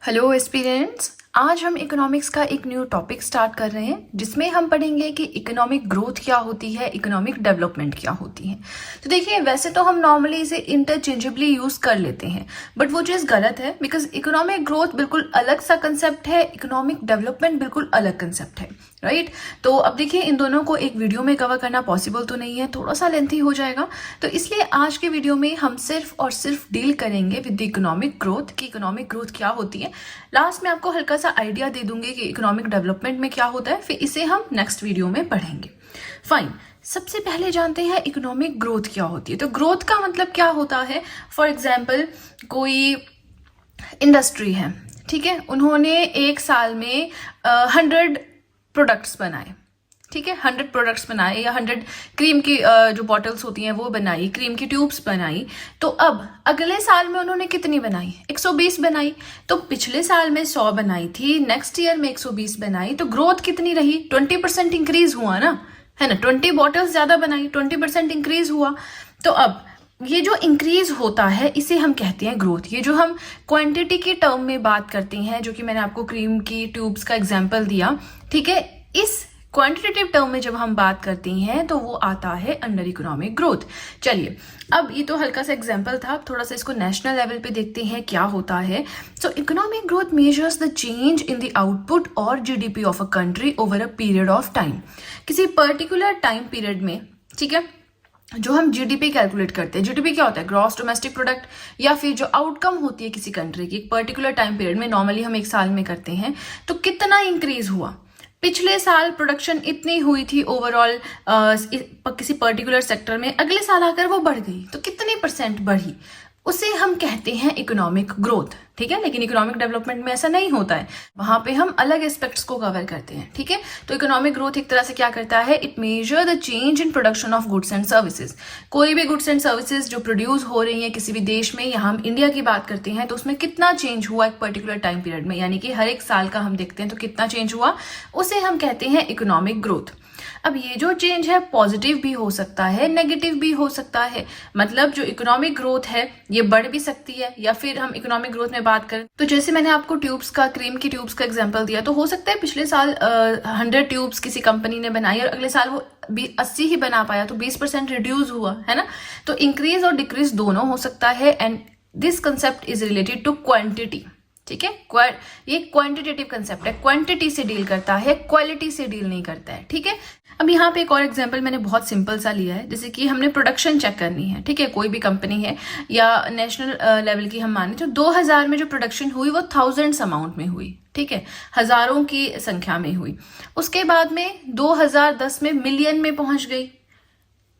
Hello aspirants, आज हम economics का एक न्यू टॉपिक स्टार्ट कर रहे हैं जिसमें हम पढ़ेंगे कि इकोनॉमिक ग्रोथ क्या होती है, इकोनॉमिक डेवलपमेंट क्या होती है। तो देखिए, वैसे तो हम नॉर्मली इसे इंटरचेंजेबली यूज कर लेते हैं, बट वो चीज़ गलत है बिकॉज इकोनॉमिक ग्रोथ बिल्कुल अलग सा कंसेप्ट है, इकोनॉमिक डेवलपमेंट बिल्कुल अलग कंसेप्ट है, राइट। तो अब देखिए, इन दोनों को एक वीडियो में कवर करना पॉसिबल तो नहीं है, थोड़ा सा लेंथी हो जाएगा। तो इसलिए आज के वीडियो में हम सिर्फ और सिर्फ डील करेंगे विद द इकोनॉमिक ग्रोथ कि इकोनॉमिक ग्रोथ क्या होती है। लास्ट में आपको हल्का सा आइडिया दे दूंगी कि इकोनॉमिक डेवलपमेंट में क्या होता है, फिर इसे हम नेक्स्ट वीडियो में पढ़ेंगे। फाइन, सबसे पहले जानते हैं इकोनॉमिक ग्रोथ क्या होती है। तो ग्रोथ का मतलब क्या होता है। फॉर एग्जाम्पल, कोई इंडस्ट्री है, ठीक है, उन्होंने एक साल में 100 प्रोडक्ट्स बनाए, ठीक है, 100 प्रोडक्ट्स बनाए या 100 क्रीम की जो बॉटल्स होती हैं वो बनाई, क्रीम की ट्यूब्स बनाई। तो अब अगले साल में उन्होंने कितनी बनाई, 120 बनाई। तो पिछले साल में 100 बनाई थी, नेक्स्ट ईयर में 120 बनाई, तो ग्रोथ कितनी रही, 20% इंक्रीज हुआ ना, है ना। 20 बॉटल्स ज्यादा बनाई, 20% इंक्रीज हुआ। तो अब ये जो इंक्रीज होता है इसे हम कहते हैं ग्रोथ। ये जो हम क्वांटिटी के टर्म में बात करते हैं, जो कि मैंने आपको क्रीम की ट्यूब्स का एग्जांपल दिया, ठीक है, इस क्वांटिटेटिव टर्म में जब हम बात करते हैं तो वो आता है अंडर इकोनॉमिक ग्रोथ। चलिए, अब ये तो हल्का सा एग्जांपल था, थोड़ा सा इसको नेशनल लेवल पे देखते हैं क्या होता है। So economic growth measures the change in the output और GDP of a country over a period of time. किसी पर्टिकुलर टाइम पीरियड में, ठीक है, जो हम जीडीपी कैलकुलेट करते हैं, जीडीपी क्या होता है, ग्रॉस डोमेस्टिक प्रोडक्ट, या फिर जो आउटकम होती है किसी कंट्री की एक पर्टिकुलर टाइम पीरियड में, नॉर्मली हम एक साल में करते हैं। तो कितना इंक्रीज हुआ, पिछले साल प्रोडक्शन इतनी हुई थी ओवरऑल किसी पर्टिकुलर सेक्टर में, अगले साल आकर वो बढ़ गई, तो कितनी % बढ़ी, उसे हम कहते हैं इकोनॉमिक ग्रोथ, ठीक है। लेकिन इकोनॉमिक डेवलपमेंट में ऐसा नहीं होता है, वहां पे हम अलग एस्पेक्ट्स को कवर करते हैं, ठीक है। तो इकोनॉमिक ग्रोथ एक तरह से क्या करता है, it measure the change in production of goods and services. कोई भी गुड्स एंड सर्विसेज जो प्रोड्यूस हो रही है किसी भी देश में, या हम इंडिया की बात करते हैं, तो उसमें कितना चेंज हुआ एक पर्टिकुलर टाइम पीरियड में, यानी कि हर एक साल का हम देखते हैं तो कितना चेंज हुआ, उसे हम कहते हैं इकोनॉमिक ग्रोथ। अब ये जो चेंज है पॉजिटिव भी हो सकता है, नेगेटिव भी हो सकता है। मतलब जो इकोनॉमिक ग्रोथ है ये बढ़ भी सकती है, या फिर हम इकोनॉमिक ग्रोथ में बात करें तो जैसे मैंने आपको ट्यूब्स का, क्रीम की ट्यूब्स का एग्जांपल दिया, तो हो सकता है पिछले साल 100 ट्यूब्स किसी कंपनी ने बनाई और अगले साल वो 80 ही बना पाया, तो 20% रिड्यूस हुआ, है ना। तो इंक्रीज और डिक्रीज दोनों हो सकता है, and this concept is related to quantity, ठीक है। ये क्वांटिटेटिव कंसेप्ट है, क्वांटिटी से डील करता है, क्वालिटी से डील नहीं करता है, ठीक है। अब यहाँ पे एक और एग्जांपल मैंने बहुत सिंपल सा लिया है, जैसे कि हमने प्रोडक्शन चेक करनी है, ठीक है, कोई भी कंपनी है या नेशनल लेवल की हम माने, तो 2000 में जो प्रोडक्शन हुई वो थाउजेंड्स अमाउंट में हुई, ठीक है, हजारों की संख्या में हुई। उसके बाद में 2010 में मिलियन में पहुंच गई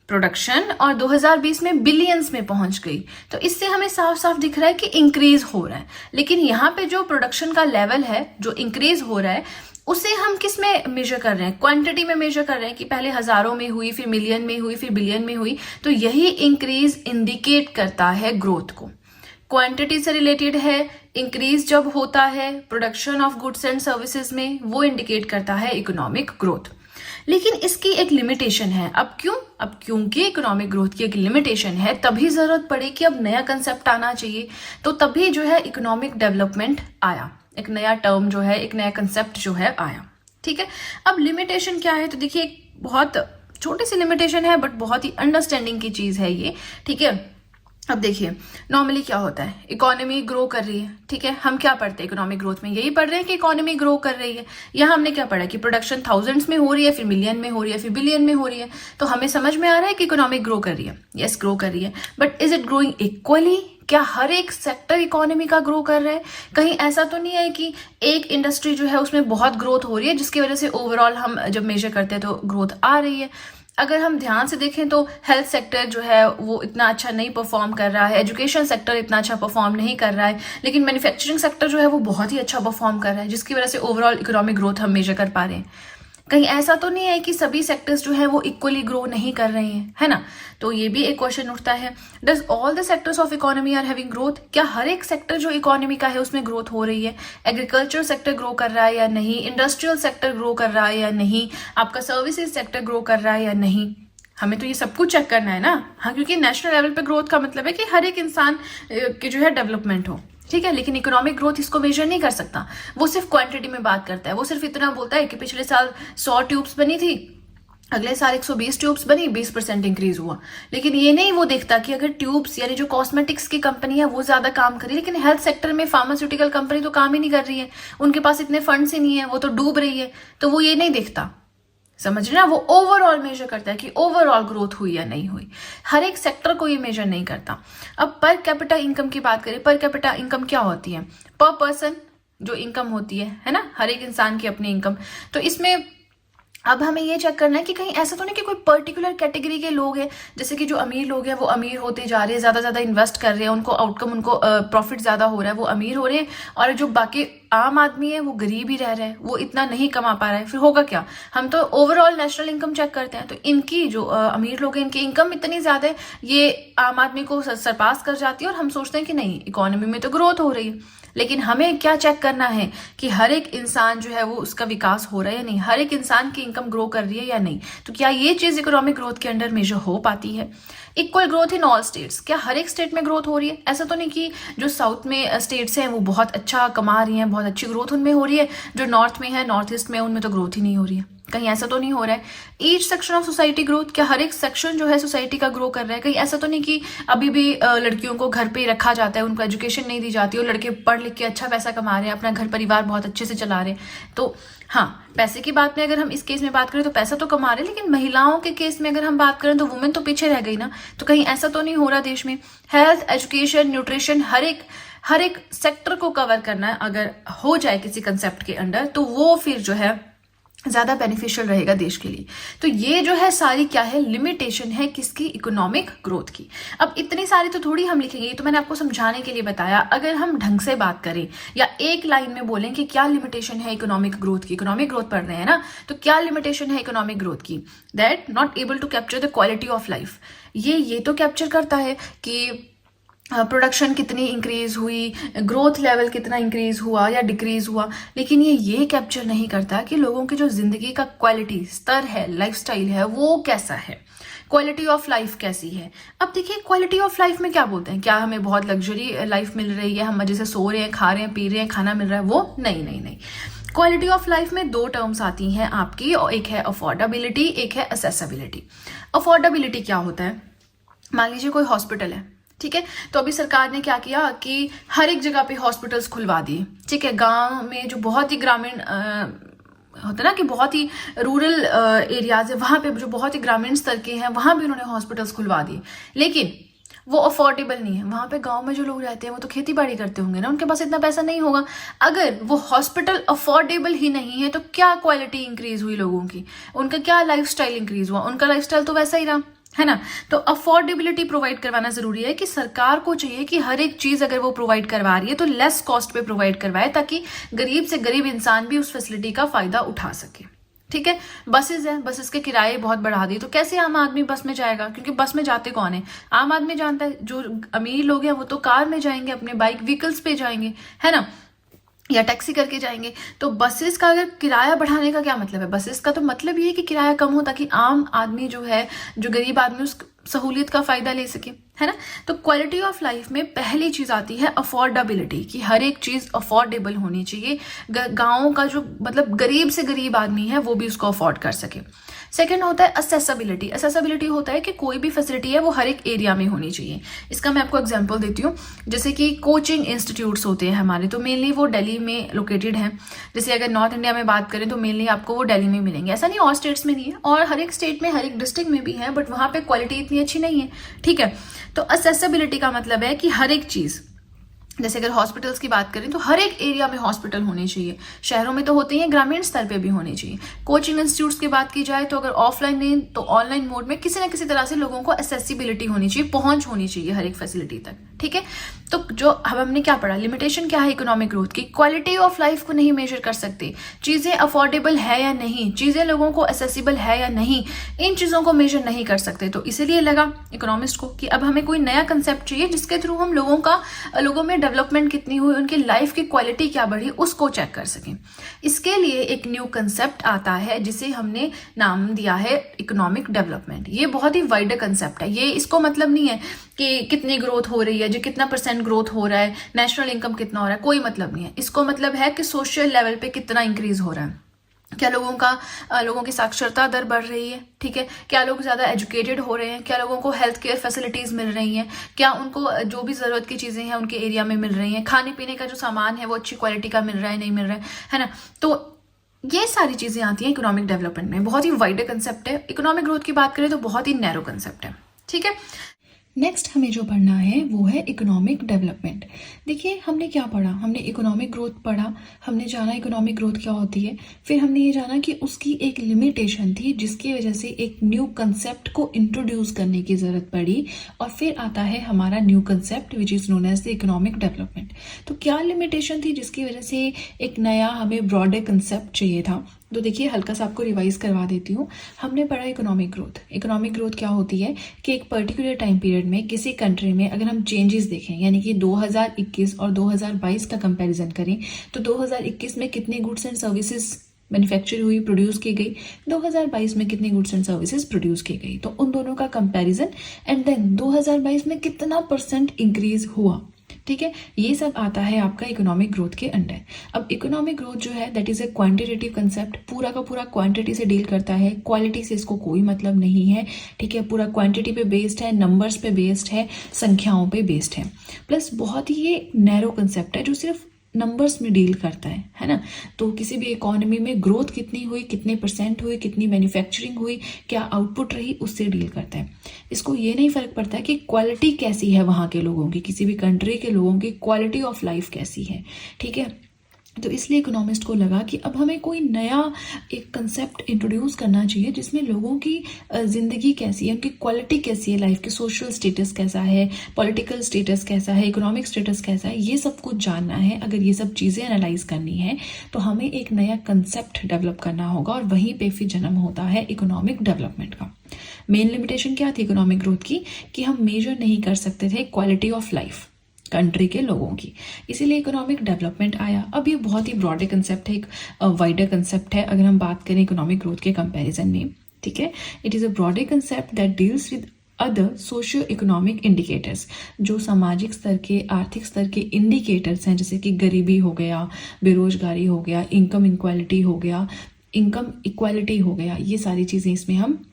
प्रोडक्शन, और 2020 में बिलियंस में पहुंच गई। तो इससे हमें साफ साफ दिख रहा है कि इंक्रीज हो रहा है। लेकिन यहाँ पे जो प्रोडक्शन का लेवल है, जो इंक्रीज हो रहा है, उसे हम किस में मेजर कर रहे हैं, क्वांटिटी में मेजर कर रहे हैं कि पहले हजारों में हुई, फिर मिलियन में हुई, फिर बिलियन में हुई। तो यही इंक्रीज इंडिकेट करता है ग्रोथ को। क्वांटिटी से रिलेटेड है, इंक्रीज जब होता है production of goods and services में, वो इंडिकेट करता है इकोनॉमिक ग्रोथ। लेकिन इसकी एक लिमिटेशन है। अब क्यों? अब क्योंकि इकोनॉमिक ग्रोथ की एक लिमिटेशन है, तभी जरूरत पड़ी कि अब नया कंसेप्ट आना चाहिए, तो तभी जो है इकोनॉमिक डेवलपमेंट आया, एक नया टर्म जो है, एक नया कंसेप्ट जो है आया, ठीक है। अब लिमिटेशन क्या है, तो देखिए एक बहुत छोटी सी लिमिटेशन है बट बहुत ही अंडरस्टैंडिंग की चीज है ये, ठीक है। अब देखिए, नॉर्मली क्या होता है, इकोनॉमी ग्रो कर रही है, ठीक है, हम क्या पढ़ते हैं इकोनॉमिक ग्रोथ में, यही पढ़ रहे हैं कि इकोनॉमी ग्रो कर रही है। यहाँ हमने क्या पढ़ा कि प्रोडक्शन थाउजेंड्स में हो रही है, फिर मिलियन में हो रही है, फिर बिलियन में हो रही है। तो हमें समझ में आ रहा है कि इकोनॉमिक ग्रो कर रही है, यस ग्रो कर रही है, but is it growing equally? क्या हर एक सेक्टर इकोनॉमी का ग्रो कर रहा है? कहीं ऐसा तो नहीं है कि एक इंडस्ट्री जो है उसमें बहुत ग्रोथ हो रही है, जिसकी वजह से ओवरऑल हम जब मेजर करते हैं तो ग्रोथ आ रही है। अगर हम ध्यान से देखें तो हेल्थ सेक्टर जो है वो इतना अच्छा नहीं परफॉर्म कर रहा है, एजुकेशन सेक्टर इतना अच्छा परफॉर्म नहीं कर रहा है, लेकिन मैन्युफैक्चरिंग सेक्टर जो है वो बहुत ही अच्छा परफॉर्म कर रहा है, जिसकी वजह से ओवरऑल इकोनॉमिक ग्रोथ हम मेजर कर पा रहे हैं। कहीं ऐसा तो नहीं है कि सभी सेक्टर्स जो है वो इक्वली ग्रो नहीं कर रहे हैं, है ना। तो ये भी एक क्वेश्चन उठता है, does all the sectors of economy are having growth? क्या हर एक सेक्टर जो इकोनॉमी का है उसमें ग्रोथ हो रही है? एग्रीकल्चर सेक्टर ग्रो कर रहा है या नहीं, इंडस्ट्रियल सेक्टर ग्रो कर रहा है या नहीं, आपका सर्विसेज सेक्टर ग्रो कर रहा है या नहीं? हमें तो ये सब कुछ चेक करना है ना। हाँ, क्योंकि नेशनल लेवल पे ग्रोथ का मतलब है कि हर एक इंसान की जो है डेवलपमेंट हो, ठीक है, लेकिन इकोनॉमिक ग्रोथ इसको मेजर नहीं कर सकता। वो सिर्फ क्वांटिटी में बात करता है, वो सिर्फ इतना बोलता है कि पिछले साल 100 ट्यूब्स बनी थी, अगले साल 120 ट्यूब्स बनी, 20% इंक्रीज हुआ। लेकिन ये नहीं वो देखता कि अगर ट्यूब्स यानी जो कॉस्मेटिक्स की कंपनी है वो ज्यादा काम कर रही है, लेकिन हेल्थ सेक्टर में फार्मास्यूटिकल कंपनी तो काम ही नहीं कर रही है, उनके पास इतने फंड्स ही नहीं है, वो तो डूब रही है, तो वो ये नहीं देखता। समझ रहे ना, वो ओवरऑल मेजर करता है कि ओवरऑल ग्रोथ हुई या नहीं हुई। हर एक सेक्टर को ये मेजर नहीं करता। अब पर कैपिटा इनकम की बात करें, पर कैपिटा इनकम क्या होती है? पर पर्सन जो इनकम होती है ना, हर एक इंसान की अपनी इनकम। तो इसमें अब हमें ये चेक करना है कि कहीं ऐसा तो नहीं कि कोई पर्टिकुलर कैटेगरी के लोग हैं, जैसे कि जो अमीर लोग हैं वो अमीर होते जा रहे हैं, ज्यादा इन्वेस्ट कर रहे हैं, उनको आउटकम, उनको प्रॉफिट ज्यादा हो रहा है, वो अमीर हो रहे हैं, और जो बाकी आम आदमी है वो गरीब ही रह रहा है, वो इतना नहीं कमा पा रहा है। फिर होगा क्या? हम तो ओवरऑल नेशनल इनकम चेक करते हैं, तो इनकी जो अमीर लोग हैं इनकी इनकम इतनी ज्यादा है, ये आम आदमी को सरपास कर जाती है, और हम सोचते हैं कि नहीं, इकोनॉमी में तो ग्रोथ हो रही है। लेकिन हमें क्या चेक करना है कि हर एक इंसान जो है वो उसका विकास हो रहा है या नहीं, हर एक इंसान की इनकम ग्रो कर रही है या नहीं। तो क्या ये चीज इकोनॉमिक ग्रोथ के अंडर मेजर हो पाती है? Equal growth in all states, क्या हर एक स्टेट में ग्रोथ हो रही है? ऐसा तो नहीं कि जो साउथ में स्टेट्स हैं वो बहुत अच्छा कमा रही हैं, बहुत अच्छी ग्रोथ उनमें हो रही है, जो नॉर्थ में है, नॉर्थ ईस्ट में, उनमें तो ग्रोथ ही नहीं हो रही है। कहीं ऐसा तो नहीं हो रहा है? Each section of society growth, क्या हर एक सेक्शन जो है सोसाइटी का ग्रो कर रहा है? कहीं ऐसा तो नहीं कि अभी भी लड़कियों को घर पे रखा जाता है, उनको एजुकेशन नहीं दी जाती, और लड़के पढ़ लिख के अच्छा पैसा कमा रहे हैं, अपना घर परिवार बहुत अच्छे से चला रहे हैं। तो हाँ, पैसे की बात में अगर हम इस केस में बात करें तो पैसा तो कमा रहे हैं, लेकिन महिलाओं के केस में अगर हम बात करें तो वुमेन तो पीछे रह गई ना। तो कहीं ऐसा तो नहीं हो रहा देश में? हेल्थ, एजुकेशन, न्यूट्रिशन, हर एक सेक्टर को कवर करना है अगर हो जाए किसी कंसेप्ट के अंडर, तो वो फिर जो है ज्यादा बेनिफिशियल रहेगा देश के लिए। तो ये जो है सारी क्या है, लिमिटेशन है किसकी? इकोनॉमिक ग्रोथ की। अब इतनी सारी तो थोड़ी हम लिखेंगे, ये तो मैंने आपको समझाने के लिए बताया। अगर हम ढंग से बात करें या एक लाइन में बोलें कि क्या लिमिटेशन है इकोनॉमिक ग्रोथ की, इकोनॉमिक ग्रोथ पढ़ रहे हैं ना, तो क्या लिमिटेशन है इकोनॉमिक ग्रोथ की? That not able to capture the quality of life. ये तो कैप्चर करता है कि प्रोडक्शन कितनी इंक्रीज हुई, ग्रोथ लेवल कितना इंक्रीज हुआ या डिक्रीज हुआ, लेकिन ये कैप्चर नहीं करता कि लोगों की जो जिंदगी का क्वालिटी स्तर है, लाइफस्टाइल है, वो कैसा है, क्वालिटी ऑफ लाइफ कैसी है। अब देखिए, क्वालिटी ऑफ लाइफ में क्या बोलते हैं? क्या हमें बहुत लग्जरी लाइफ मिल रही है, हम मजे से सो रहे हैं, खा रहे हैं, पी रहे हैं, खाना मिल रहा है? वो नहीं। क्वालिटी ऑफ लाइफ में दो टर्म्स आती हैं आपकी, और एक है अफोर्डेबिलिटी, एक है असेसिबिलिटी। अफोर्डेबिलिटी क्या होता है? मान लीजिए कोई हॉस्पिटल है, ठीक है, तो अभी सरकार ने क्या किया कि हर एक जगह पे हॉस्पिटल्स खुलवा दिए। ठीक है, गांव में जो बहुत ही ग्रामीण होता है ना, कि बहुत ही रूरल एरियाज है, वहां पे जो बहुत ही ग्रामीण स्तर के हैं, वहां भी उन्होंने हॉस्पिटल्स खुलवा दिए, लेकिन वो अफोर्डेबल नहीं है। वहां पे गांव में जो लोग रहते हैं वो तो खेती बाड़ी करते होंगे ना, उनके पास इतना पैसा नहीं होगा। अगर वो हॉस्पिटल अफोर्डेबल ही नहीं है तो क्या क्वालिटी इंक्रीज हुई लोगों की? उनका क्या लाइफस्टाइल इंक्रीज हुआ? उनका लाइफस्टाइल तो वैसा ही रहा, है ना। तो अफोर्डेबिलिटी प्रोवाइड करवाना जरूरी है कि सरकार को चाहिए कि हर एक चीज अगर वो प्रोवाइड करवा रही है तो लेस कॉस्ट पे प्रोवाइड करवाए, ताकि गरीब से गरीब इंसान भी उस फैसिलिटी का फायदा उठा सके। ठीक है, बसेस हैं, बसेस के किराए बहुत बढ़ा दिए, तो कैसे आम आदमी बस में जाएगा? क्योंकि बस में जाते कौन है? आम आदमी जानता है। जो अमीर लोग हैं वो तो कार में जाएंगे, अपने बाइक व्हीकल्स पे जाएंगे, है ना, या टैक्सी करके जाएंगे। तो बसेस का अगर किराया बढ़ाने का क्या मतलब है? बसेस का तो मतलब ये है कि किराया कम हो, ताकि आम आदमी जो है, जो गरीब आदमी, उस सहूलियत का फायदा ले सके, है ना। तो क्वालिटी ऑफ लाइफ में पहली चीज आती है अफोर्डेबिलिटी, कि हर एक चीज अफोर्डेबल होनी चाहिए। गाँव का जो मतलब गरीब से गरीब आदमी है वो भी उसको अफोर्ड कर सके। सेकंड होता है असेसिबिलिटी। असेसिबिलिटी होता है कि कोई भी फैसिलिटी है वो हर एक एरिया में होनी चाहिए। इसका मैं आपको एग्जांपल देती हूँ। जैसे कि कोचिंग इंस्टीट्यूट्स होते हैं हमारे, तो मेनली वो दिल्ली में लोकेटेड हैं। जैसे अगर नॉर्थ इंडिया में बात करें तो मेनली आपको वो दिल्ली में मिलेंगे, ऐसा नहीं और स्टेट्स में नहीं है, और हर एक स्टेट में, हर एक डिस्ट्रिक्ट में भी है, बट वहां पे क्वालिटी इतनी अच्छी नहीं है। ठीक है, तो असेसिबिलिटी का मतलब है कि हर एक चीज, जैसे अगर हॉस्पिटल्स की बात करें तो हर एक एरिया में हॉस्पिटल होने चाहिए। शहरों में तो होते ही हैं, ग्रामीण स्तर पे भी होने चाहिए। कोचिंग इंस्टीट्यूट्स की बात की जाए तो अगर ऑफलाइन नहीं तो ऑनलाइन मोड में किसी ना किसी तरह से लोगों को एक्सेसिबिलिटी होनी चाहिए, पहुंच होनी चाहिए हर एक फैसिलिटी तक। ठीक है, तो जो अब हमने क्या पढ़ा, लिमिटेशन क्या है इकोनॉमिक ग्रोथ की? क्वालिटी ऑफ लाइफ को नहीं मेजर कर सकते, चीजें अफोर्डेबल है या नहीं, चीजें लोगों को एक्सेसिबल है या नहीं, इन चीजों को मेजर नहीं कर सकते। तो इसीलिए लगा इकोनॉमिस्ट को कि अब हमें कोई नया कंसेप्ट चाहिए जिसके थ्रू हम लोगों में डेवलपमेंट कितनी हुई, उनकी लाइफ की क्वालिटी क्या बढ़ी, उसको चेक कर सकें। इसके लिए एक न्यू कंसेप्ट आता है जिसे हमने नाम दिया है इकोनॉमिक डेवलपमेंट। ये बहुत ही वाइडर कंसेप्ट है। ये इसको मतलब नहीं है कि कितनी ग्रोथ हो रही है जी, कितना % ग्रोथ हो रहा है, नेशनल इनकम कितना हो रहा है, कोई मतलब नहीं है। इसको मतलब है कि सोशल लेवल पे कितना इंक्रीज हो रहा है, क्या लोगों की साक्षरता दर बढ़ रही है, ठीक है, क्या लोग ज़्यादा एजुकेटेड हो रहे हैं, क्या लोगों को हेल्थ केयर फैसिलिटीज़ मिल रही हैं, क्या उनको जो भी ज़रूरत की चीज़ें हैं उनके एरिया में मिल रही हैं, खाने पीने का जो सामान है वो अच्छी क्वालिटी का मिल रहा है, नहीं मिल रहा है ना। तो ये सारी चीज़ें आती हैं इकोनॉमिक डेवलपमेंट में। बहुत ही वाइडर कंसेप्ट है। इकोनॉमिक ग्रोथ की बात करें तो बहुत ही नैरो कंसेप्ट है, ठीक है। नेक्स्ट हमें जो पढ़ना है वो है इकोनॉमिक डेवलपमेंट। देखिए हमने क्या पढ़ा, हमने इकोनॉमिक ग्रोथ पढ़ा, हमने जाना इकोनॉमिक ग्रोथ क्या होती है, फिर हमने ये जाना कि उसकी एक लिमिटेशन थी जिसकी वजह से एक न्यू कंसेप्ट को इंट्रोड्यूस करने की ज़रूरत पड़ी, और फिर आता है हमारा new concept which is known as the economic development. तो क्या लिमिटेशन थी जिसकी वजह से एक नया हमें ब्रॉडर कंसेप्ट चाहिए था। तो देखिए हल्का सा आपको रिवाइज करवा देती हूँ। हमने पढ़ा इकोनॉमिक ग्रोथ। इकोनॉमिक ग्रोथ क्या होती है कि एक पर्टिकुलर टाइम पीरियड में किसी कंट्री में अगर हम चेंजेस देखें, यानी कि 2021 और 2022 का कंपैरिजन करें, तो 2021 में कितने गुड्स एंड सर्विसेज मैन्युफैक्चर हुई, प्रोड्यूस की गई, 2022 में कितनी गुड्स एंड सर्विसेज प्रोड्यूस की गई, तो उन दोनों का कंपैरिजन, एंड देन 2022 में कितना % इंक्रीज हुआ, ठीक है। ये सब आता है आपका इकोनॉमिक ग्रोथ के अंडर। अब इकोनॉमिक ग्रोथ जो है that is a quantitative concept, पूरा का पूरा क्वांटिटी से डील करता है, क्वालिटी से इसको कोई मतलब नहीं है, ठीक है। पूरा क्वांटिटी पे बेस्ड है, नंबर्स पे बेस्ड है, संख्याओं पे बेस्ड है, प्लस बहुत ही ये नैरो कंसेप्ट है जो सिर्फ नंबर्स में डील करता है ना। तो किसी भी इकोनॉमी में ग्रोथ कितनी हुई, कितने % हुई, कितनी मैन्युफैक्चरिंग हुई, क्या आउटपुट रही, उससे डील करता है। इसको ये नहीं फर्क पड़ता है कि क्वालिटी कैसी है वहाँ के लोगों की, किसी भी कंट्री के लोगों की क्वालिटी ऑफ लाइफ कैसी है, ठीक है। तो इसलिए इकोनॉमिस्ट को लगा कि अब हमें कोई नया एक कंसेप्ट इंट्रोड्यूस करना चाहिए जिसमें लोगों की ज़िंदगी कैसी है, उनकी क्वालिटी कैसी है, लाइफ की सोशल स्टेटस कैसा है, पॉलिटिकल स्टेटस कैसा है, इकोनॉमिक स्टेटस कैसा है, ये सब कुछ जानना है। अगर ये सब चीज़ें एनालाइज करनी है तो हमें एक नया कंसेप्ट डेवलप करना होगा, और वहीं पे फिर जन्म होता है इकोनॉमिक डेवलपमेंट का। मेन लिमिटेशन क्या थी इकोनॉमिक ग्रोथ की, कि हम मेजर नहीं कर सकते थे क्वालिटी ऑफ लाइफ कंट्री के लोगों की, इसीलिए इकोनॉमिक डेवलपमेंट आया। अब ये बहुत ही ब्रॉडर कंसेप्ट है, एक वाइडर कंसेप्ट है अगर हम बात करें इकोनॉमिक ग्रोथ के कंपैरिजन में, ठीक है। It is a broader concept that deals with other socio economic indicators, जो सामाजिक स्तर के, आर्थिक स्तर के इंडिकेटर्स हैं, जैसे कि गरीबी हो गया, बेरोजगारी हो गया, इनकम इक्वालिटी हो गया, ये सारी चीज़ें इसमें हम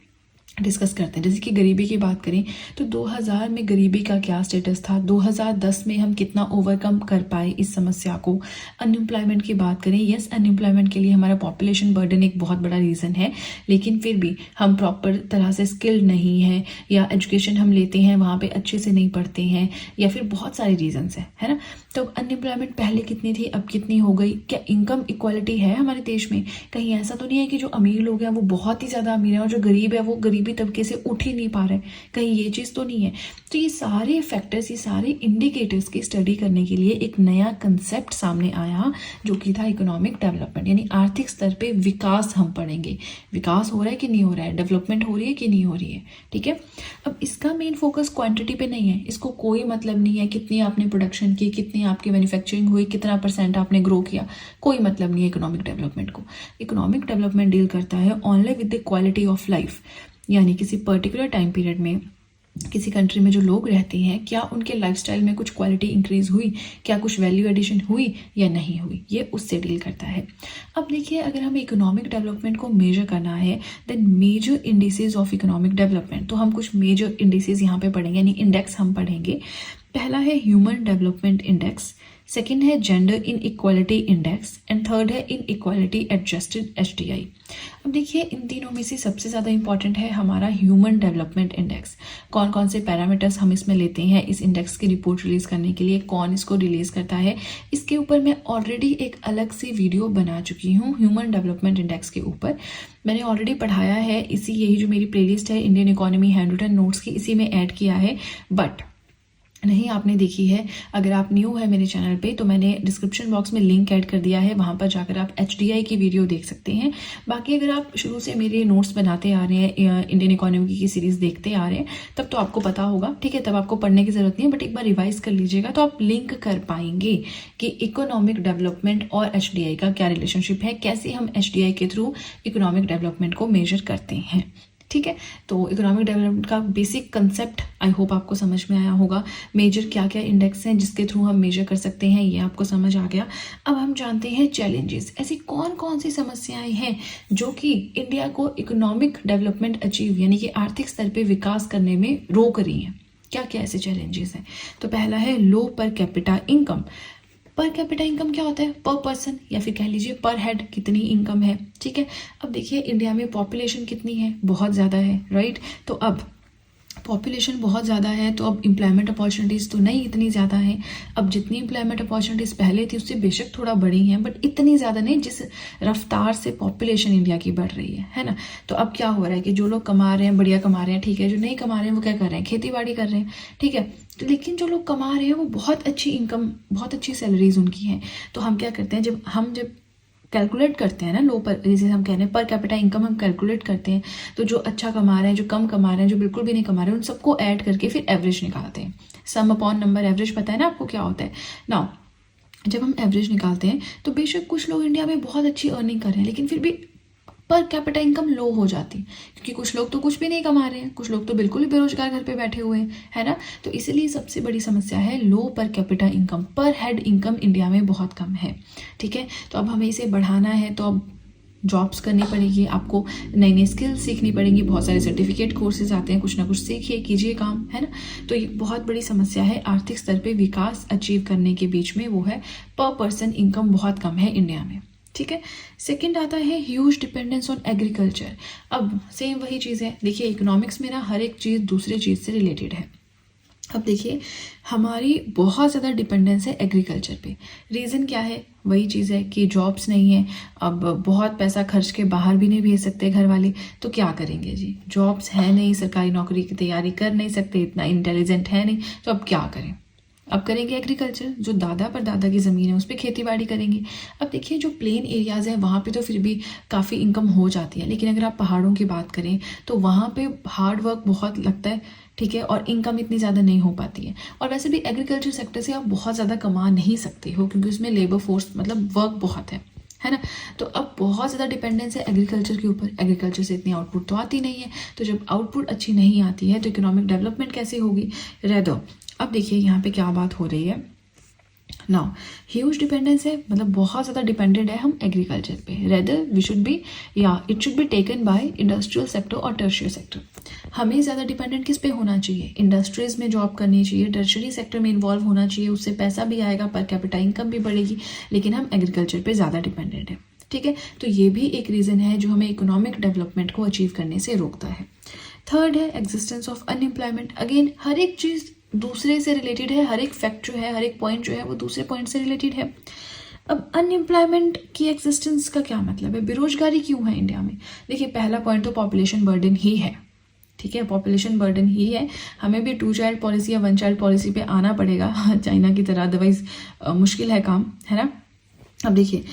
डिस्कस करते हैं। जैसे कि गरीबी की बात करें तो 2000 में गरीबी का क्या स्टेटस था, 2010 में हम कितना ओवरकम कर पाए इस समस्या को। अनएम्प्लॉयमेंट की बात करें, यस अनएम्प्लॉयमेंट के लिए हमारा पॉपुलेशन बर्डन एक बहुत बड़ा रीज़न है, लेकिन फिर भी हम प्रॉपर तरह से स्किल्ड नहीं है, या एजुकेशन हम लेते हैं वहाँ पे अच्छे से नहीं पढ़ते हैं, या फिर बहुत सारे रीजंस है ना। तो अनएम्प्लॉयमेंट पहले कितनी थी, अब कितनी हो गई, क्या इनकम इक्वालिटी है हमारे देश में, कहीं ऐसा तो नहीं है कि जो अमीर लोग हैं वो बहुत ही ज़्यादा अमीर है और जो गरीब है वो गरीबी तबके से उठ ही नहीं पा रहे, कहीं ये चीज़ तो नहीं है। तो ये सारे फैक्टर्स, ये सारे इंडिकेटर्स की स्टडी करने के लिए एक नया कंसेप्ट सामने आया जो कि था इकोनॉमिक डेवलपमेंट, यानी आर्थिक स्तर पे विकास हम पढ़ेंगे, विकास हो रहा है कि नहीं हो रहा है, डेवलपमेंट हो रही है कि नहीं हो रही है, ठीक है। अब इसका मेन फोकस क्वांटिटी पे नहीं है, इसको कोई मतलब नहीं है कितनी आपने प्रोडक्शन की, कितनी आपकी मैन्युफैक्चरिंग हुई, कितना % आपने ग्रो किया, कोई मतलब नहीं है इकोनॉमिक डेवलपमेंट को। इकोनॉमिक डेवलपमेंट डील करता है only with the quality of life, यानी किसी पर्टिकुलर टाइम पीरियड में किसी कंट्री में जो लोग रहते हैं, क्या उनके लाइफस्टाइल में कुछ क्वालिटी इंक्रीज हुई, क्या कुछ वैल्यू एडिशन हुई या नहीं हुई, ये उससे डील करता है। अब देखिए अगर हमें इकोनॉमिक डेवलपमेंट को मेजर करना है then measure indices of economic development, तो हम कुछ मेजर इंडिसेस यहाँ पे पढ़ेंगे, यानी इंडेक्स हम पढ़ेंगे। पहला है ह्यूमन डेवलपमेंट इंडेक्स, सेकेंड है gender in equality index, and third है इन इक्वालिटी एडजस्टेड HDI। अब देखिए इन तीनों में से सबसे ज़्यादा इंपॉर्टेंट है हमारा ह्यूमन डेवलपमेंट इंडेक्स। कौन कौन से पैरामीटर्स हम इसमें लेते हैं इस इंडेक्स की रिपोर्ट रिलीज़ करने के लिए, कौन इसको रिलीज़ करता है, इसके ऊपर मैं ऑलरेडी एक अलग सी वीडियो बना चुकी हूँ ह्यूमन डेवलपमेंट इंडेक्स के ऊपर। मैंने ऑलरेडी पढ़ाया है, यही जो मेरी प्लेलिस्ट है इंडियन इकोनॉमी हैंडरिटन नोट्स की, इसी में ऐड किया है, बट नहीं आपने देखी है, अगर आप न्यू है मेरे चैनल पे तो मैंने डिस्क्रिप्शन बॉक्स में लिंक ऐड कर दिया है, वहाँ पर जाकर आप HDI की वीडियो देख सकते हैं। बाकी अगर आप शुरू से मेरे नोट्स बनाते आ रहे हैं, इंडियन इकोनॉमी की सीरीज़ देखते आ रहे हैं, तब तो आपको पता होगा, ठीक है, तब आपको पढ़ने की ज़रूरत नहीं है, बट एक बार रिवाइज कर लीजिएगा तो आप लिंक कर पाएंगे कि इकोनॉमिक डेवलपमेंट और HDI का क्या रिलेशनशिप है, कैसे हम HDI के थ्रू इकोनॉमिक डेवलपमेंट को मेजर करते हैं, ठीक है, तो इकोनॉमिक डेवलपमेंट का बेसिक कंसेप्ट आई होप आपको समझ में आया होगा। मेजर क्या क्या इंडेक्स हैं जिसके थ्रू हम मेजर कर सकते हैं, ये आपको समझ आ गया। अब हम जानते हैं चैलेंजेस, ऐसी कौन कौन सी समस्याएं हैं जो कि इंडिया को इकोनॉमिक डेवलपमेंट अचीव यानी कि आर्थिक स्तर पे विकास करने में रोक रही हैं। क्या क्या ऐसे चैलेंजेस हैं? तो पहला है low per capita income. Per capita income क्या होता है? पर पर्सन या फिर कह लीजिए पर हेड कितनी इनकम है। ठीक है, अब देखिए इंडिया में पॉपुलेशन कितनी है, बहुत ज़्यादा है, राइट। तो अब पॉपुलेशन बहुत ज़्यादा है तो अब एम्प्लॉयमेंट अपॉर्चुनिटीज़ तो नहीं इतनी ज़्यादा है। अब जितनी एम्प्लॉयमेंट अपॉर्चुनिटीज़ पहले थी उससे बेशक थोड़ा बढ़ी हैं, बट इतनी ज़्यादा नहीं जिस रफ्तार से पॉपुलेशन इंडिया की बढ़ रही है ना। तो अब क्या हो रहा है कि जो लोग कमा रहे हैं बढ़िया कमा रहे हैं, ठीक है, जो नहीं कमा रहे हैं वो क्या कर रहे हैं, खेती बाड़ी कर रहे हैं, ठीक है। तो लेकिन जो लोग कमा रहे हैं वो बहुत अच्छी इनकम, बहुत अच्छी सैलरीज उनकी हैं। तो हम क्या करते हैं, जब कैलकुलेट करते हैं ना लो पर, जैसे हम कह रहे हैं पर कैपिटा इनकम हम कैलकुलेट करते हैं, तो जो अच्छा कमा रहे हैं, जो कम कमा रहे हैं, जो बिल्कुल भी नहीं कमा रहे हैं, उन सबको ऐड करके फिर एवरेज निकालते हैं। सम अपॉन नंबर एवरेज पता है ना आपको क्या होता है ना। जब हम एवरेज निकालते हैं तो बेशक कुछ लोग इंडिया में बहुत अच्छी अर्निंग कर रहे हैं लेकिन फिर भी पर कैपिटा इनकम लो हो जाती है, क्योंकि कुछ लोग तो कुछ भी नहीं कमा रहे हैं, कुछ लोग तो बिल्कुल ही बेरोजगार घर पे बैठे हुए हैं, है ना। तो इसलिए सबसे बड़ी समस्या है लो पर कैपिटा इनकम, पर हेड इनकम इंडिया में बहुत कम है। ठीक है, तो अब हमें इसे बढ़ाना है तो अब जॉब्स करनी पड़ेगी, आपको नई नई स्किल्स सीखनी पड़ेंगी, बहुत सारे सर्टिफिकेट कोर्सेज आते हैं, कुछ ना कुछ सीखिए, कीजिए काम, है ना। तो ये बहुत बड़ी समस्या है आर्थिक स्तर पे विकास अचीव करने के बीच में, वो है पर पर्सन इनकम बहुत कम है इंडिया में। ठीक है, सेकंड आता है ह्यूज डिपेंडेंस ऑन एग्रीकल्चर। अब सेम वही चीज़ है, देखिए इकोनॉमिक्स में ना हर एक चीज़ दूसरे चीज़ से रिलेटेड है। अब देखिए हमारी बहुत ज़्यादा डिपेंडेंस है एग्रीकल्चर पे। रीज़न क्या है? वही चीज़ है कि जॉब्स नहीं है, अब बहुत पैसा खर्च के बाहर भी नहीं भेज सकते घर वाले, तो क्या करेंगे जी, जॉब्स है नहीं, सरकारी नौकरी की तैयारी कर नहीं सकते, इतना इंटेलिजेंट है नहीं, तो अब क्या करें? अब करेंगे एग्रीकल्चर, जो दादा पर दादा की ज़मीन है उस पर खेती बाड़ी करेंगे। अब देखिए जो प्लेन एरियाज़ हैं वहाँ पे तो फिर भी काफ़ी इनकम हो जाती है, लेकिन अगर आप पहाड़ों की बात करें तो वहाँ पे हार्ड वर्क बहुत लगता है, ठीक है, और इनकम इतनी ज़्यादा नहीं हो पाती है। और वैसे भी एग्रीकल्चर सेक्टर से आप बहुत ज़्यादा कमा नहीं सकते हो क्योंकि उसमें लेबर फोर्स मतलब वर्क बहुत है ना। तो अब बहुत ज़्यादा डिपेंडेंस है एग्रीकल्चर के ऊपर, एग्रीकल्चर से इतनी आउटपुट तो आती नहीं है, तो जब आउटपुट अच्छी नहीं आती है तो इकोनॉमिक डेवलपमेंट कैसे होगी? रेदर अब देखिए यहाँ पे क्या बात हो रही है नाउ, ह्यूज डिपेंडेंस है मतलब बहुत ज़्यादा डिपेंडेंट है हम एग्रीकल्चर पे, रेदर वी शुड बी या it should be taken by industrial sector और टर्शियरी सेक्टर। हमें ज़्यादा डिपेंडेंट किस पे होना चाहिए? इंडस्ट्रीज़ में जॉब करनी चाहिए, टर्शियरी सेक्टर में इन्वॉल्व होना चाहिए, उससे पैसा भी आएगा, पर कैपिटा इनकम भी बढ़ेगी, लेकिन हम एग्रीकल्चर पे ज़्यादा डिपेंडेंट है। ठीक है, तो ये भी एक रीज़न है जो हमें इकोनॉमिक डेवलपमेंट को अचीव करने से रोकता है। थर्ड है एग्जिस्टेंस ऑफ अनएम्प्लॉयमेंट। अगेन हर एक चीज़ दूसरे से रिलेटेड है, हर एक फैक्ट जो है, हर एक पॉइंट जो है वो दूसरे पॉइंट से रिलेटेड है। अब अनएम्प्लॉयमेंट की एग्जिस्टेंस का क्या मतलब है? बेरोजगारी क्यों है इंडिया में? देखिए पहला पॉइंट तो पॉपुलेशन बर्डन ही है, ठीक है, पॉपुलेशन बर्डन ही है। हमें भी 2 चाइल्ड पॉलिसी या 1 चाइल्ड पॉलिसी पे आना पड़ेगा चाइना की तरह, अदरवाइज मुश्किल है काम, है ना। अब देखिए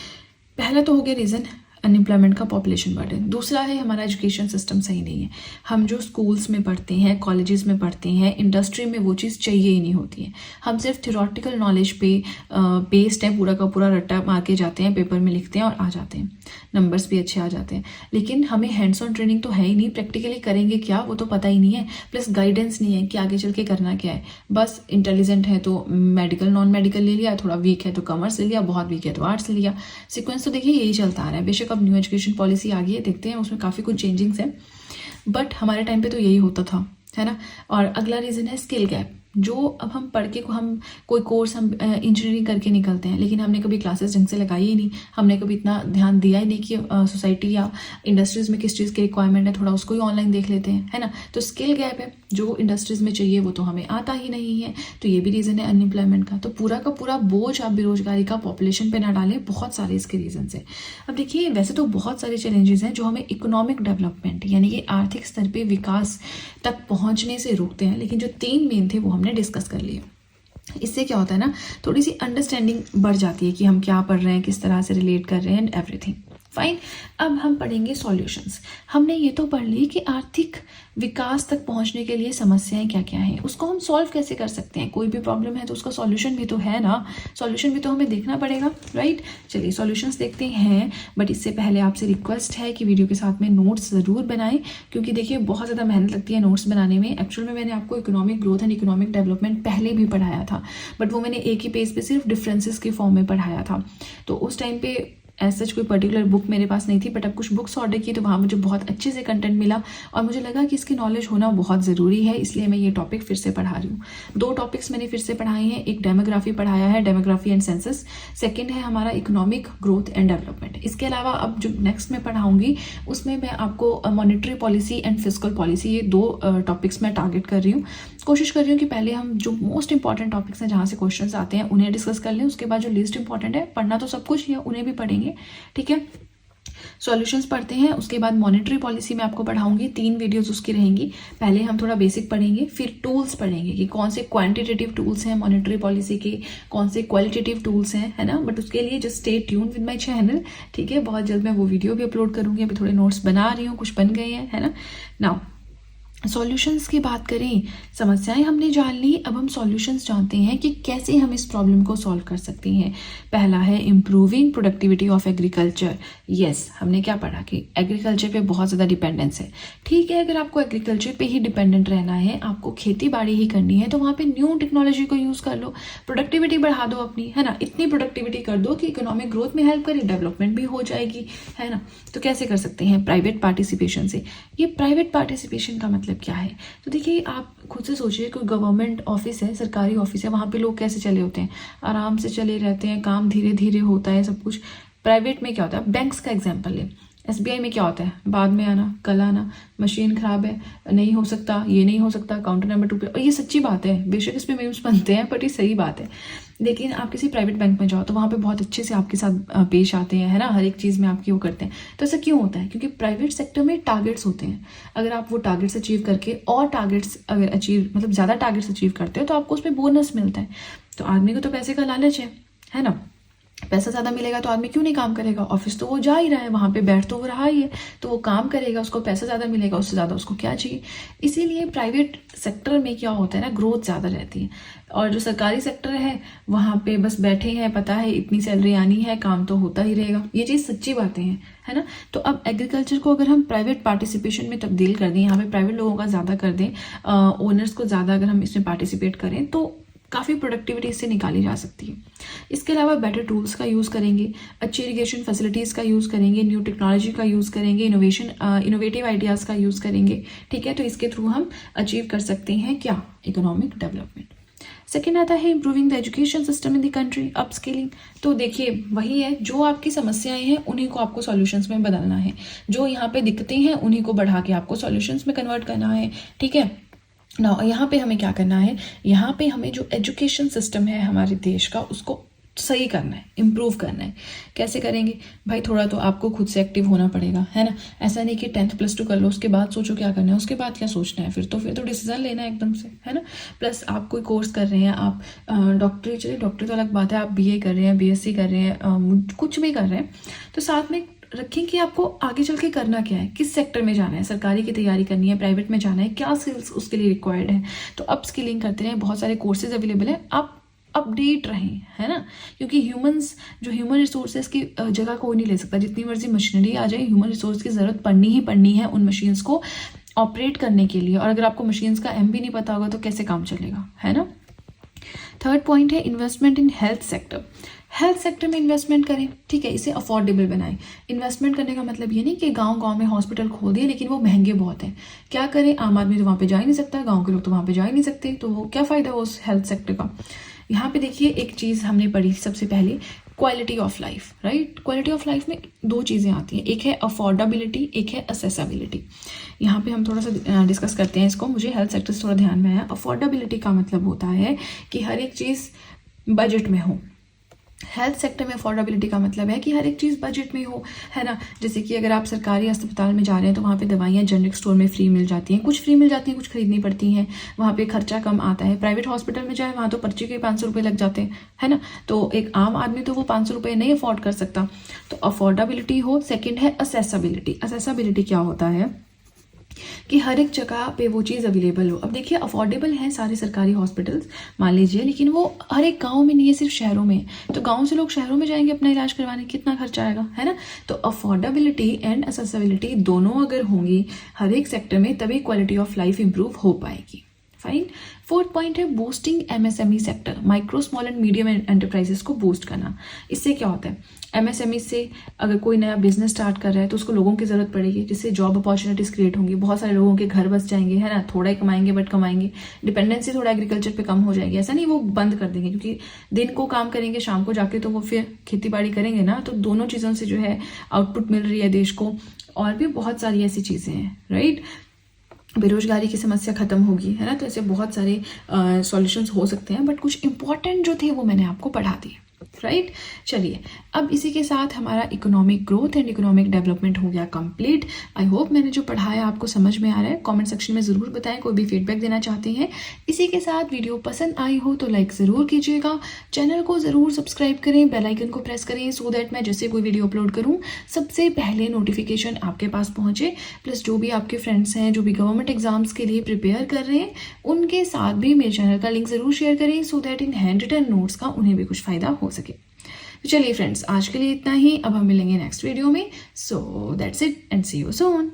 पहला तो हो गया रीज़न अनएम्प्लॉयमेंट का पॉपुलेशन बर्डन। दूसरा है हमारा एजुकेशन सिस्टम सही नहीं है। हम जो स्कूल्स में पढ़ते हैं, कॉलेजेस में पढ़ते हैं, इंडस्ट्री में वो चीज़ चाहिए ही नहीं होती है। हम सिर्फ थ्योरेटिकल नॉलेज पे बेस्ड है, पूरा का पूरा रट्टा मार के जाते हैं, पेपर में लिखते हैं और आ जाते हैं, नंबर्स भी अच्छे आ जाते हैं, लेकिन हमें हैंड्स ऑन ट्रेनिंग तो है ही नहीं, प्रैक्टिकली करेंगे क्या वो तो पता ही नहीं है, प्लस गाइडेंस नहीं है कि आगे चल के करना क्या है। बस इंटेलिजेंट है तो मेडिकल नॉन मेडिकल ले लिया, थोड़ा वीक है तो कॉमर्स ले लिया, बहुत वीक है तो आर्ट्स ले लिया। सीक्वेंस तो देखिए यही चलता आ रहा है। बेशक अब न्यू एजुकेशन पॉलिसी आ गई है, देखते हैं उसमें काफ़ी कुछ चेंजिंग्स है, बट हमारे टाइम पे तो यही होता था, है ना। और अगला रीज़न है स्किल गैप। जो अब हम पढ़ के हम कोई कोर्स हम इंजीनियरिंग करके निकलते हैं, लेकिन हमने कभी क्लासेस ढंग से लगाई ही नहीं, हमने कभी इतना ध्यान दिया ही नहीं कि सोसाइटी या इंडस्ट्रीज़ में किस चीज़ की रिक्वायरमेंट है, थोड़ा उसको ही ऑनलाइन देख लेते हैं, है ना। तो स्किल गैप है, जो इंडस्ट्रीज़ में चाहिए वो तो हमें आता ही नहीं है, तो ये भी रीज़न है अनएम्प्लॉयमेंट का। तो पूरा का पूरा बोझ आप बेरोजगारी का पॉपुलेशन पे ना डालें, बहुत सारे इसके रीजन है। अब देखिए वैसे तो बहुत सारे चैलेंजेस हैं जो हमें इकोनॉमिक डेवलपमेंट यानी कि आर्थिक स्तर पे विकास तक पहुंचने से रोकते हैं, लेकिन जो 3 मेन थे वो हमने डिस्कस कर लिए। इससे क्या होता है ना, थोड़ी सी अंडरस्टैंडिंग बढ़ जाती है कि हम क्या पढ़ रहे हैं, किस तरह से रिलेट कर रहे हैं एंड एवरीथिंग। फाइन। अब हम पढ़ेंगे सॉल्यूशंस। हमने ये तो पढ़ ली कि आर्थिक विकास तक पहुंचने के लिए समस्याएं क्या क्या हैं, उसको हम सॉल्व कैसे कर सकते हैं। कोई भी प्रॉब्लम है तो उसका सॉल्यूशन भी तो है ना, सॉल्यूशन भी तो हमें देखना पड़ेगा, राइट। चलिए सॉल्यूशंस देखते हैं, बट इससे पहले आपसे रिक्वेस्ट है कि वीडियो के साथ में नोट्स ज़रूर बनाएं, क्योंकि देखिए बहुत ज़्यादा मेहनत लगती है नोट्स बनाने में। एक्चुअल में मैंने आपको economic growth and economic development पहले भी पढ़ाया था, बट वो मैंने एक ही पेज पे सिर्फ डिफरेंसेस के फॉर्म में पढ़ाया था। तो उस टाइम पे ऐसा कोई पर्टिकुलर बुक मेरे पास नहीं थी, बट अब कुछ बुक्स ऑर्डर की तो वहाँ मुझे बहुत अच्छे से कंटेंट मिला और मुझे लगा कि इसकी नॉलेज होना बहुत ज़रूरी है, इसलिए मैं ये टॉपिक फिर से पढ़ा रही हूँ। 2 टॉपिक्स मैंने फिर से पढ़ाए हैं, एक डेमोग्राफी पढ़ाया है, डेमोग्राफी एंड सेंसस, सेकंड है हमारा इकोनॉमिक ग्रोथ एंड डेवलपमेंट। इसके अलावा अब जो नेक्स्ट मैं पढ़ाऊँगी उसमें मैं आपको monetary policy and fiscal policy, ये 2 टॉपिक्स मैं टारगेट कर रही हूँ। कोशिश कर रही हूँ कि पहले हम जो मोस्ट इंपॉर्टेंट टॉपिक्स हैं जहाँ से क्वेश्चंस आते हैं उन्हें डिस्कस कर लें, उसके बाद जो लीस्ट इंपॉर्टेंट है, पढ़ना तो सब कुछ ही है, उन्हें भी पढ़ेंगे, ठीक है। सॉल्यूशंस पढ़ते हैं, उसके बाद मॉनेटरी पॉलिसी में आपको पढ़ाऊंगी, 3 वीडियोस उसकी रहेंगी। पहले हम थोड़ा बेसिक पढ़ेंगे, फिर टूल्स पढ़ेंगे कि कौन से क्वांटिटेटिव टूल्स हैं मॉनेटरी पॉलिसी के, कौन से क्वालिटेटिव टूल्स हैं, है ना। बट उसके लिए just stay tune with my channel, ठीक है। बहुत जल्द मैं वो वीडियो भी अपलोड करूंगी, अभी थोड़े नोट्स बना रही हूँ, कुछ बन गए हैं, है ना। नाउ सॉल्यूशंस की बात करें, समस्याएं हमने जान ली, अब हम सॉल्यूशंस जानते हैं कि कैसे हम इस प्रॉब्लम को सॉल्व कर सकते हैं। पहला है improving productivity of agriculture. Yes, हमने क्या पढ़ा कि एग्रीकल्चर पे बहुत ज़्यादा डिपेंडेंस है, ठीक है। अगर आपको एग्रीकल्चर पे ही डिपेंडेंट रहना है, आपको खेती बाड़ी ही करनी है, तो वहाँ पे न्यू टेक्नोलॉजी को यूज़ कर लो, प्रोडक्टिविटी बढ़ा दो अपनी, है ना। इतनी प्रोडक्टिविटी कर दो कि इकोनॉमिक ग्रोथ में हेल्प करे, डेवलपमेंट भी हो जाएगी, है ना। तो कैसे कर सकते हैं? प्राइवेट पार्टिसिपेशन से। ये प्राइवेट पार्टिसिपेशन का मतलब क्या है? तो देखिए आप खुद से सोचिए, कोई गवर्नमेंट ऑफिस है, सरकारी ऑफिस है, वहाँ पे लोग कैसे चले होते हैं? आराम से चले रहते हैं, काम धीरे धीरे होता है सब कुछ। प्राइवेट में क्या होता है? बैंक्स का एग्जांपल ले, SBI में क्या होता है? बाद में आना, कल आना, मशीन खराब है, नहीं हो सकता, ये नहीं हो सकता, काउंटर नंबर 2 पे। और ये सच्ची बात है, बेशक इस पे मीम्स बनते हैं, बट ये सही बात है। लेकिन आप किसी प्राइवेट बैंक में जाओ तो वहाँ पे बहुत अच्छे से आपके साथ पेश आते हैं, है ना, हर एक चीज़ में आपकी वो करते हैं। तो ऐसा क्यों होता है? क्योंकि प्राइवेट सेक्टर में टारगेट्स होते हैं। अगर आप वो टारगेट्स अचीव करके और टारगेट्स अगर अचीव मतलब ज़्यादा टारगेट्स अचीव करते हो तो आपको उस पर बोनस मिलता है। तो आदमी को तो पैसे का लालच है ना। पैसा ज़्यादा मिलेगा तो आदमी क्यों नहीं काम करेगा? ऑफिस तो वो जा ही रहा है, वहाँ पे बैठ तो वो रहा ही है, तो वो काम करेगा, उसको पैसा ज़्यादा मिलेगा, उससे ज़्यादा उसको क्या चाहिए। इसीलिए प्राइवेट सेक्टर में क्या होता है ना, ग्रोथ ज़्यादा रहती है। और जो सरकारी सेक्टर है वहाँ पे बस बैठे हैं, पता है इतनी सैलरी आनी है, काम तो होता ही रहेगा। ये चीज़ सच्ची बातें हैं, है ना। तो अब एग्रीकल्चर को अगर हम प्राइवेट पार्टिसिपेशन में तब्दील कर दें, यहाँ पे प्राइवेट लोगों का ज़्यादा कर दें, ओनर्स को ज़्यादा अगर हम इसमें पार्टिसिपेट करें, तो काफ़ी प्रोडक्टिविटी इससे निकाली जा सकती है। इसके अलावा बेटर टूल्स का यूज़ करेंगे, अच्छी इरिगेशन फैसिलिटीज़ का यूज़ करेंगे, न्यू टेक्नोलॉजी का यूज़ करेंगे, इनोवेटिव आइडियाज़ का यूज़ करेंगे, ठीक है। तो इसके थ्रू हम अचीव कर सकते हैं क्या? Economic development. सेकेंड आता है improving the education system in the country, upskilling. तो देखिए वही है, जो आपकी समस्याएं हैं उन्हीं को आपको सॉल्यूशंस में बदलना है, जो यहाँ पे दिक्कतें हैं उन्हीं को बढ़ा के आपको सॉल्यूशंस में कन्वर्ट करना है, ठीक है ना। यहाँ पे हमें क्या करना है? यहाँ पे हमें जो एजुकेशन सिस्टम है हमारे देश का, उसको सही करना है, इम्प्रूव करना है। कैसे करेंगे भाई? थोड़ा तो आपको खुद से एक्टिव होना पड़ेगा, है ना। ऐसा नहीं कि 10th +2 कर लो उसके बाद सोचो क्या करना है, उसके बाद क्या सोचना है, फिर तो डिसीजन लेना है एकदम से, है ना। प्लस आप कोई कोर्स कर रहे हैं, आप डॉक्टरी, चलिए डॉक्टरी तो अलग बात है, आप BA कर रहे हैं, BSc कर रहे हैं, कुछ भी कर रहे हैं, तो साथ में रखें कि आपको आगे चल के करना क्या है, किस सेक्टर में जाना है, सरकारी की तैयारी करनी है, प्राइवेट में जाना है, क्या स्किल्स उसके लिए रिक्वायर्ड है। तो अप स्किलिंग करते रहें, बहुत सारे कोर्सेज अवेलेबल हैं, आप अपडेट रहें, है ना। क्योंकि ह्यूमन रिसोर्सेज की जगह कोई नहीं ले सकता। जितनी मर्जी मशीनरी आ जाए, ह्यूमन रिसोर्स की ज़रूरत पड़नी ही पड़नी है उन मशीन्स को ऑपरेट करने के लिए। और अगर आपको मशीन्स का M भी नहीं पता होगा तो कैसे काम चलेगा, है ना। थर्ड पॉइंट है investment in health sector. Health sector में इन्वेस्टमेंट करें, ठीक है, इसे अफोर्डेबल बनाएं। इन्वेस्टमेंट करने का मतलब ये नहीं कि गांव-गांव में हॉस्पिटल खोल दिए लेकिन वो महंगे बहुत हैं। क्या करें? आम आदमी तो वहाँ पे जा ही नहीं सकता, गांव के लोग तो वहाँ पे जा ही नहीं सकते, तो वो क्या फ़ायदा उस हेल्थ सेक्टर का। यहाँ पे देखिए एक चीज़ हमने पढ़ी सबसे पहले, quality of life, right. Quality of life में 2 चीज़ें आती हैं, एक है अफोर्डेबिलिटी, एक है असेसिबिलिटी। यहाँ पे हम थोड़ा सा डिस्कस करते हैं इसको, मुझे हेल्थ सेक्टर से थोड़ा ध्यान में आया। अफोर्डेबिलिटी का मतलब होता है कि हर एक चीज़ बजट में हो, हेल्थ सेक्टर में अफोर्डेबिलिटी का मतलब है कि हर एक चीज़ बजट में हो, है ना। जैसे कि अगर आप सरकारी अस्पताल में जा रहे हैं तो वहाँ पे दवाइयाँ जनरिक स्टोर में फ्री मिल जाती हैं, कुछ फ्री मिल जाती हैं, कुछ खरीदनी पड़ती हैं, वहाँ पे खर्चा कम आता है। प्राइवेट हॉस्पिटल में जाए वहाँ तो पर्ची के 500 रुपये लग जाते हैं, है ना। तो एक आम आदमी तो वो 500 रुपये नहीं अफोर्ड कर सकता। तो अफोर्डेबिलिटी हो। सेकेंड है असेसिबिलिटी। असेसिबिलिटी क्या होता है कि हर एक जगह पे वो चीज़ अवेलेबल हो। अब देखिए अफोर्डेबल हैं सारे सरकारी हॉस्पिटल्स मान लीजिए, लेकिन वो हर एक गांव में नहीं है, सिर्फ शहरों में। तो गांव से लोग शहरों में जाएंगे अपना इलाज करवाने, कितना खर्चा आएगा, है ना। तो अफोर्डेबिलिटी एंड एक्सेसिबिलिटी दोनों अगर होंगी हर एक सेक्टर में, तभी क्वालिटी ऑफ लाइफ इंप्रूव हो पाएगी। फाइन। फोर्थ पॉइंट है boosting MSME sector, micro small and medium enterprises को बूस्ट करना। इससे क्या होता है, एमएसएमई से अगर कोई नया बिजनेस स्टार्ट कर रहा है तो उसको लोगों की ज़रूरत पड़ेगी, जिससे जॉब अपॉर्चुनिटीज क्रिएट होंगी, बहुत सारे लोगों के घर बस जाएंगे, है ना। थोड़ा ही कमाएंगे बट कमाएंगे, डिपेंडेंसी थोड़ा एग्रीकल्चर पे कम हो जाएगी। ऐसा नहीं वो बंद कर देंगे, क्योंकि दिन को काम करेंगे, शाम को जाके तो वो फिर खेती बाड़ी करेंगे ना। तो दोनों चीज़ों से जो है आउटपुट मिल रही है देश को। और भी बहुत सारी ऐसी चीज़ें हैं, राइट। बेरोजगारी की समस्या खत्म होगी, है ना। तो ऐसे बहुत सारे सॉल्यूशंस हो सकते हैं, बट कुछ इंपॉर्टेंट जो थे वो मैंने आपको पढ़ा दिए, राइट। चलिए अब इसी के साथ हमारा economic growth and economic development हो गया कंप्लीट। आई होप मैंने जो पढ़ाया आपको समझ में आ रहा है। कमेंट सेक्शन में ज़रूर बताएं कोई भी फीडबैक देना चाहते हैं। इसी के साथ वीडियो पसंद आई हो तो लाइक ज़रूर कीजिएगा, चैनल को ज़रूर सब्सक्राइब करें, बेल आइकन को प्रेस करें, सो दैट मैं जैसे कोई वीडियो अपलोड करूँ सबसे पहले नोटिफिकेशन आपके पास पहुँचे। प्लस जो भी आपके फ्रेंड्स हैं जो भी गवर्नमेंट एग्जाम्स के लिए प्रिपेयर कर रहे हैं उनके साथ भी मेरे चैनल का लिंक ज़रूर शेयर करें, so that in hand written notes का उन्हें भी कुछ फ़ायदा हो सके। तो चलिए फ्रेंड्स, आज के लिए इतना ही। अब हम मिलेंगे नेक्स्ट वीडियो में। So that's it and see you soon.